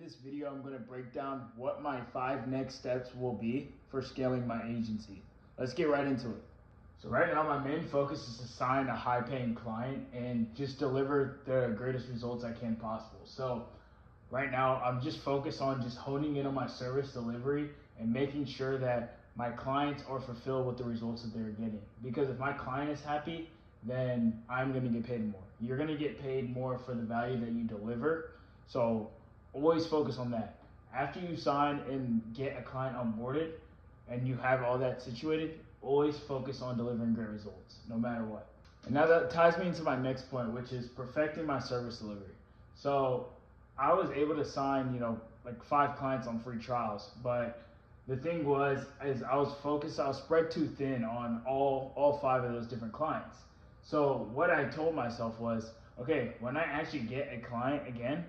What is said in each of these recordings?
this video, I'm going to break down what my 5 next steps will be for scaling my agency. Let's get right into it. So right now, my main focus is to sign a high-paying client and just deliver the greatest results I can possible. So right now, I'm just focused on just honing in on my service delivery and making sure that my clients are fulfilled with the results that they're getting. Because if my client is happy, then I'm going to get paid more. You're going to get paid more for the value that you deliver. So always focus on that. After you sign and get a client onboarded and you have all that situated, always focus on delivering great results, no matter what. And now that ties me into my next point, which is perfecting my service delivery. So I was able to sign, like 5 clients on free trials, but the thing was, I was spread too thin on all 5 of those different clients. So what I told myself was, okay, when I actually get a client again,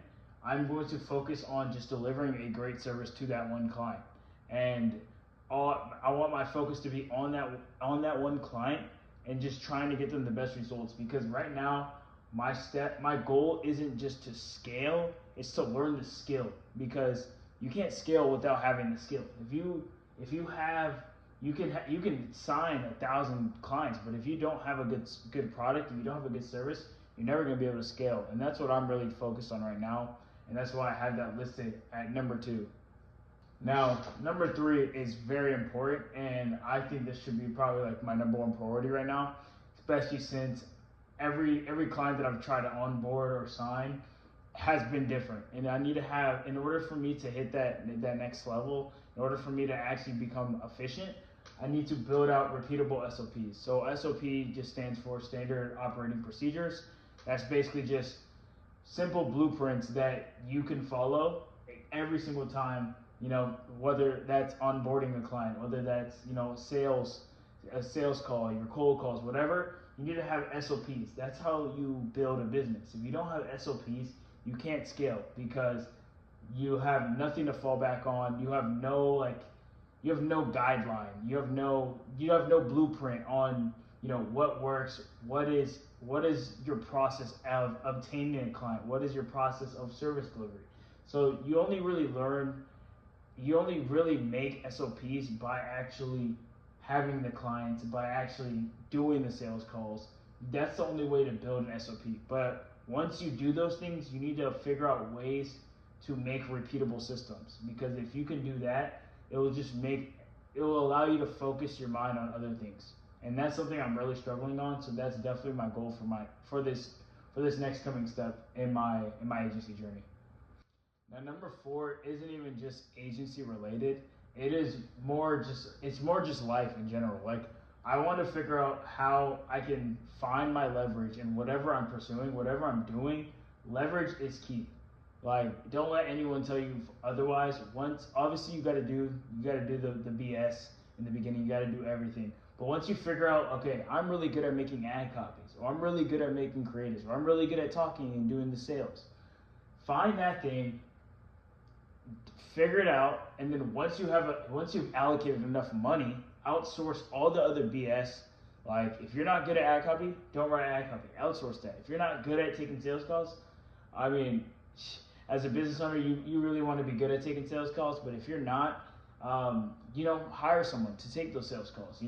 I'm going to focus on just delivering a great service to that one client. And I want my focus to be on that one client and just trying to get them the best results. Because right now, my goal isn't just to scale, it's to learn the skill. Because you can't scale without having the skill. If you can sign 1,000 clients, but if you don't have a good product, if you don't have a good service, you're never going to be able to scale. And that's what I'm really focused on right now, and that's why I have that listed at number 2. Now, number 3 is very important, and I think this should be probably like my number 1 priority right now, especially since every client that I've tried to onboard or sign has been different. And I need to have, in order for me to hit that next level, in order for me to actually become efficient, I need to build out repeatable SOPs. So SOP just stands for Standard Operating Procedures. That's basically just simple blueprints that you can follow every single time, whether that's onboarding a client, whether that's, a sales call, your cold calls, whatever, you need to have SOPs. That's how you build a business. If you don't have SOPs, you can't scale because you have nothing to fall back on. You have no guideline. You have no blueprint on what works. What is your process of obtaining a client? What is your process of service delivery? So you only really make SOPs by actually having the clients, by actually doing the sales calls. That's the only way to build an SOP. But once you do those things, you need to figure out ways to make repeatable systems, because if you can do that, it will allow you to focus your mind on other things. And that's something I'm really struggling on. So that's definitely my goal for this next coming step in my agency journey. Now, number 4 isn't even just agency related. It's more just life in general. Like, I want to figure out how I can find my leverage in whatever I'm pursuing, whatever I'm doing. Leverage is key. Like, don't let anyone tell you otherwise. Obviously you got to do the BS in the beginning. You got to do everything. But once you figure out, okay, I'm really good at making ad copies, or I'm really good at making creatives, or I'm really good at talking and doing the sales, find that thing, figure it out, and then once you've allocated enough money, outsource all the other BS. Like, if you're not good at ad copy, don't write ad copy. Outsource that. If you're not good at taking sales calls, I mean, as a business owner, you really want to be good at taking sales calls. But if you're not, hire someone to take those sales calls.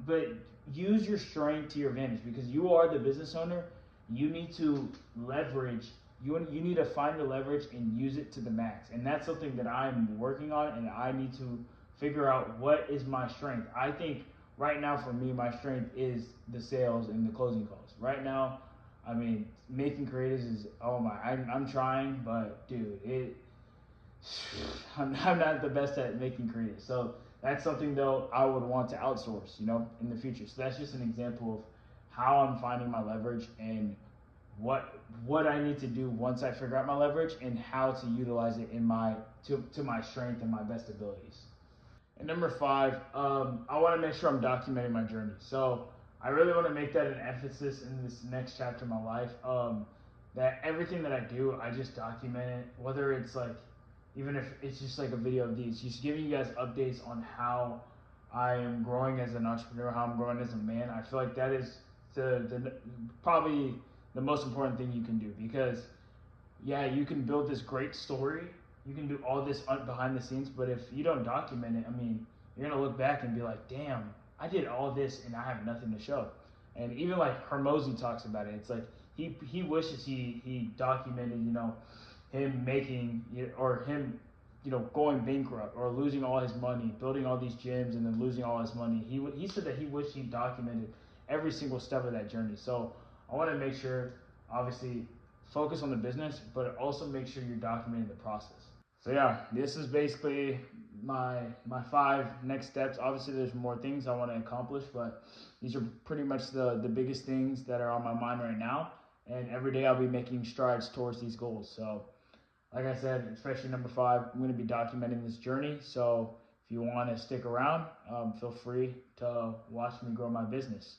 But use your strength to your advantage, because you are the business owner. You need to leverage. You need to find the leverage and use it to the max. And that's something that I'm working on, and I need to figure out what is my strength. I think right now for me, my strength is the sales and the closing calls. Right now, I mean, making creatives is, I'm trying, but dude, I'm not the best at making creatives. So that's something though I would want to outsource, in the future. So that's just an example of how I'm finding my leverage and what I need to do once I figure out my leverage, and how to utilize it to my strength and my best abilities. And number 5, I want to make sure I'm documenting my journey. So I really want to make that an emphasis in this next chapter of my life. That everything that I do, I just document it. Whether it's like, even if it's just like a video of these, just giving you guys updates on how I am growing as an entrepreneur, how I'm growing as a man. I feel like that is probably the most important thing you can do, because yeah, you can build this great story. You can do all this behind the scenes, but if you don't document it, I mean, you're gonna look back and be like, damn, I did all this and I have nothing to show. And even like Hermosi talks about it. It's like he wishes he documented, him making or him, going bankrupt or losing all his money, building all these gyms and then losing all his money. He said that he wished he documented every single step of that journey. So I want to make sure, obviously, focus on the business, but also make sure you're documenting the process. So yeah, this is basically my 5 next steps. Obviously, there's more things I want to accomplish, but these are pretty much the biggest things that are on my mind right now. And every day I'll be making strides towards these goals. So, like I said, especially number 5, I'm going to be documenting this journey. So if you want to stick around, feel free to watch me grow my business.